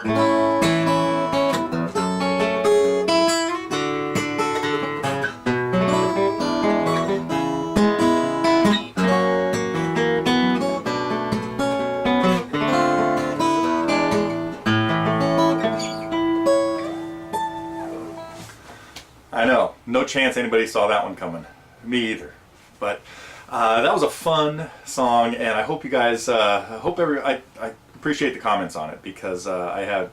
I know, no chance anybody saw that one coming. Me either. But that was a fun song, and I hope you guys, I appreciate the comments on it, because I had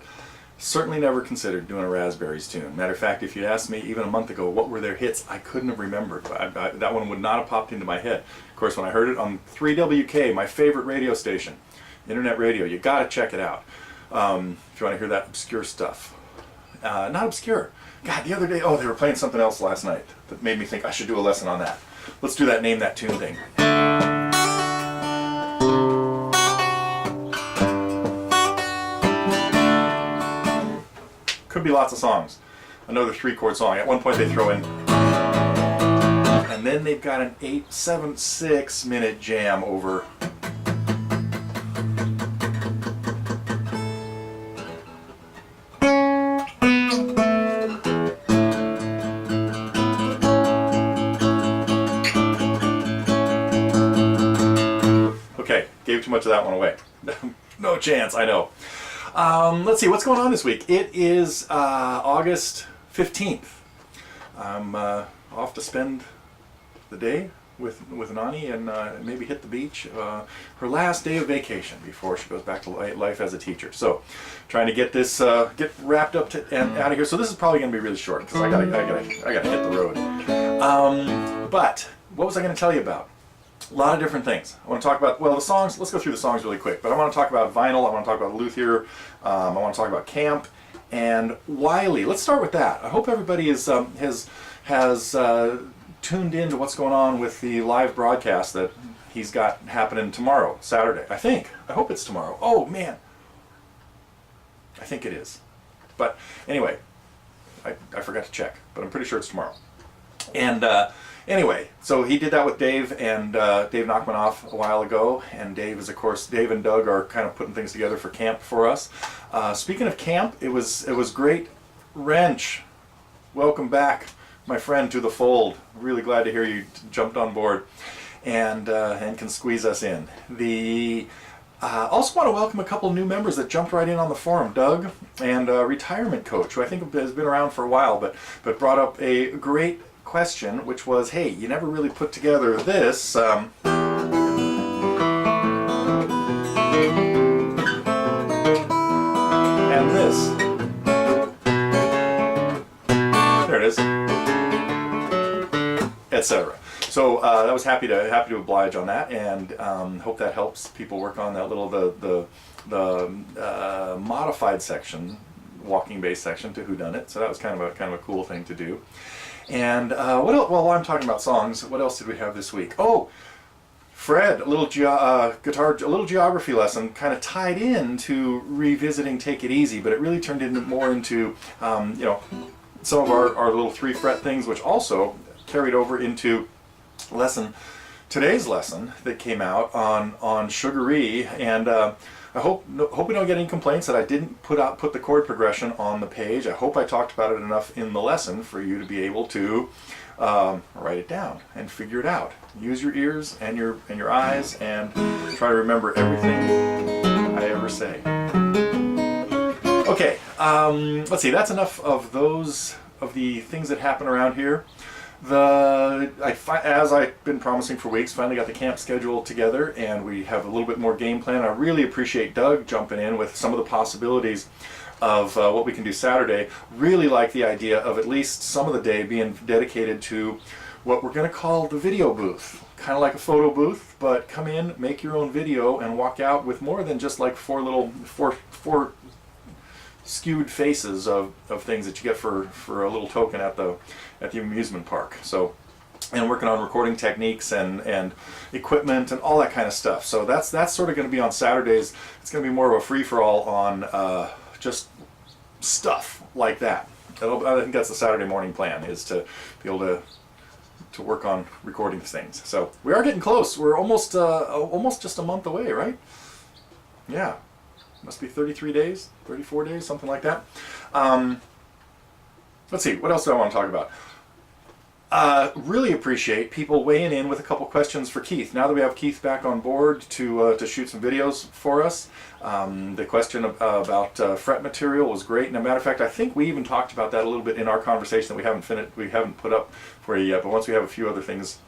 certainly never considered doing a Raspberries tune. Matter of fact, if you'd asked me even a month ago what were their hits, I couldn't have remembered. That one would not have popped into my head. Of course, when I heard it on 3WK, my favorite radio station, internet radio, you gotta check it out if you want to hear that obscure stuff. Not obscure. God, the other day, oh, they were playing something else last night that made me think I should do a lesson on that. Let's do that name that tune thing. Could be lots of songs. Another 3-chord song. At one point they throw in, and then they've got an 6-minute jam over. Gave too much of that one away. No chance, I know. Let's see, what's going on this week? It is August 15th. I'm off to spend the day with Nani and maybe hit the beach. Her last day of vacation before she goes back to life as a teacher. So, trying to get this get wrapped up and out of here. So this is probably going to be really short because I gotta hit the road. But what was I going to tell you about? A lot of different things. I want to talk about, well, the songs, let's go through the songs really quick, but I want to talk about vinyl, I want to talk about Luthier, I want to talk about camp, and Wiley. Let's start with that. I hope everybody has tuned in to what's going on with the live broadcast that he's got happening tomorrow, Saturday, I think. I hope it's tomorrow. Oh, man. I think it is. But anyway, I forgot to check, but I'm pretty sure it's tomorrow. And anyway, so he did that with Dave and Dave Nachmanoff a while ago, and Dave is, of course, Dave and Doug are kind of putting things together for camp for us. Speaking of camp, it was great. Wrench, welcome back, my friend, to the fold. Really glad to hear you jumped on board and can squeeze us in. Also want to welcome a couple new members that jumped right in on the forum. Doug and retirement coach, who I think has been around for a while, but brought up a great question, which was, hey, you never really put together this and this. There it is, etc. So I was happy to oblige on that, and hope that helps people work on that little the modified section, walking bass section to Whodunit. So that was kind of a cool thing to do. And what else? Well, while I'm talking about songs, what else did we have this week? Oh, Fred, a little geography lesson, kind of tied into revisiting Take It Easy, but it really turned more into some of our little 3-fret things, which also carried over into today's lesson that came out on Sugaree, and I hope we don't get any complaints that I didn't put the chord progression on the page. I hope I talked about it enough in the lesson for you to be able to write it down and figure it out. Use your ears and your eyes and try to remember everything I ever say. Okay, let's see. That's enough of the things that happen around here. As I've been promising for weeks, finally got the camp schedule together, and we have a little bit more game plan. I really appreciate Doug jumping in with some of the possibilities of what we can do Saturday. Really like the idea of at least some of the day being dedicated to what we're going to call the video booth. Kind of like a photo booth, but come in, make your own video, and walk out with more than just like four skewed faces of things that you get for a little token at the amusement park. So, and working on recording techniques and equipment and all that kind of stuff. So that's sort of going to be on Saturdays. It's going to be more of a free-for-all on just stuff like that. I think that's the Saturday morning plan, is to be able to work on recording things. So we are getting close. We're almost just a month away, right? Yeah. must be 33 days, 34 days, something like that. Let's see, what else do I want to talk about? Really appreciate people weighing in with a couple questions for Keith. Now that we have Keith back on board to shoot some videos for us, the question about fret material was great. And as a matter of fact, I think we even talked about that a little bit in our conversation that we haven't put up for you yet. But once we have a few other things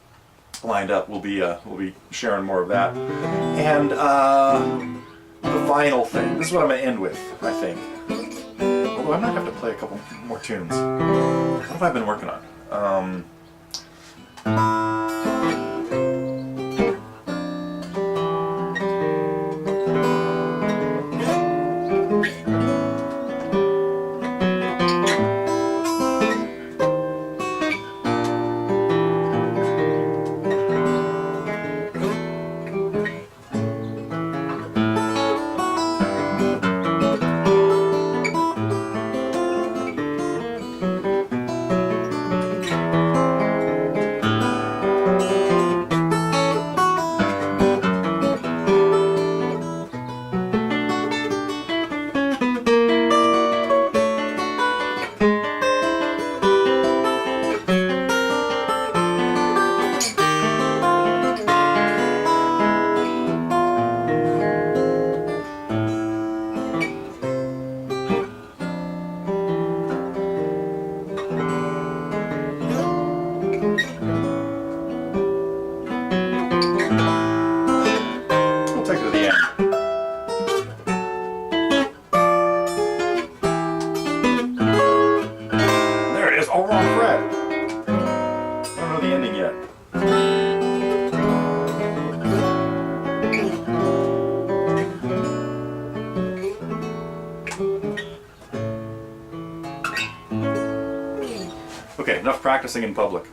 lined up, we'll be sharing more of that. And the final thing. This is what I'm going to end with, I think. Although I might have to play a couple more tunes. What have I been working on? Okay, enough practicing in public.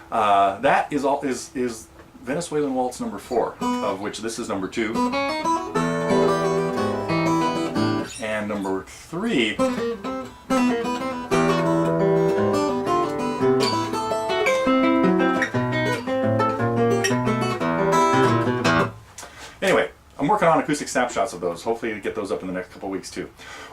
That is Venezuelan Waltz number 4, of which this is number 2. And number 3 anyway, I'm working on acoustic snapshots of those. Hopefully get those up in the next couple weeks too.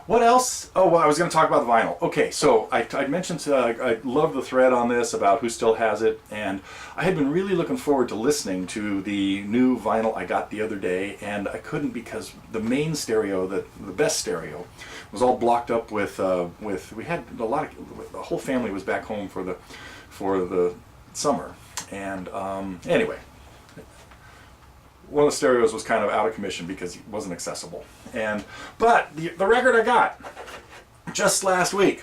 What else? Oh, well, I was going to talk about the vinyl. Okay, so I mentioned I love the thread on this about who still has it, and I had been really looking forward to listening to the new vinyl I got the other day, and I couldn't because the main stereo, the best stereo, was all blocked up with we had a lot of, the whole family was back home for the summer, and anyway. One of the stereos was kind of out of commission because it wasn't accessible. But the record I got just last week,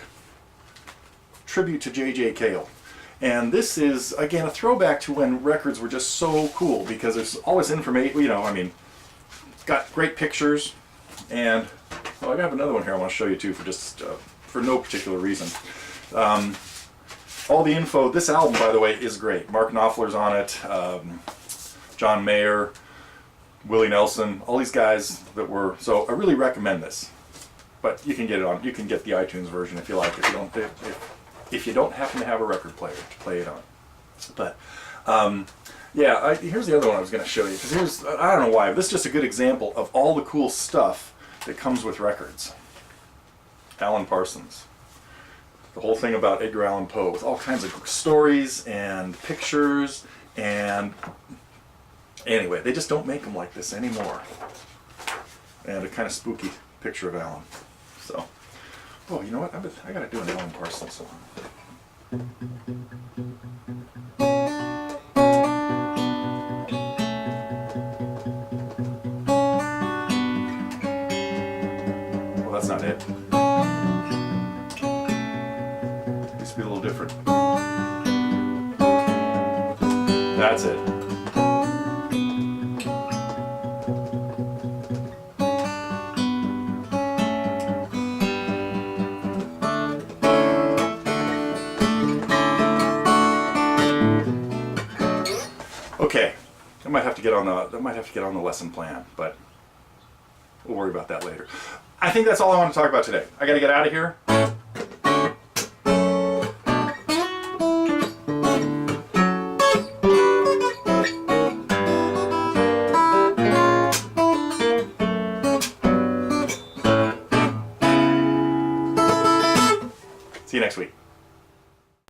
tribute to J.J. Cale. And this is, again, a throwback to when records were just so cool because there's always information, you know, I mean, it's got great pictures. And, well, I have another one here I want to show you too for just, for no particular reason. All the info, this album, by the way, is great. Mark Knopfler's on it, John Mayer, Willie Nelson, all these guys that were, so I really recommend this. But you can get it on, you can get the iTunes version if you like, if you don't happen to have a record player to play it on. But yeah, here's the other one I was going to show you, because here's, I don't know why, but this is just a good example of all the cool stuff that comes with records. Alan Parsons. The whole thing about Edgar Allan Poe, with all kinds of stories and pictures and anyway, they just don't make them like this anymore. And a kind of spooky picture of Alan. So, oh, you know what? I gotta do an Alan Parsons song. Well, that's not it. It used to be a little different. That's it. Okay, I might have to get on the lesson plan, but we'll worry about that later. I think that's all I want to talk about today. I got to get out of here. See you next week.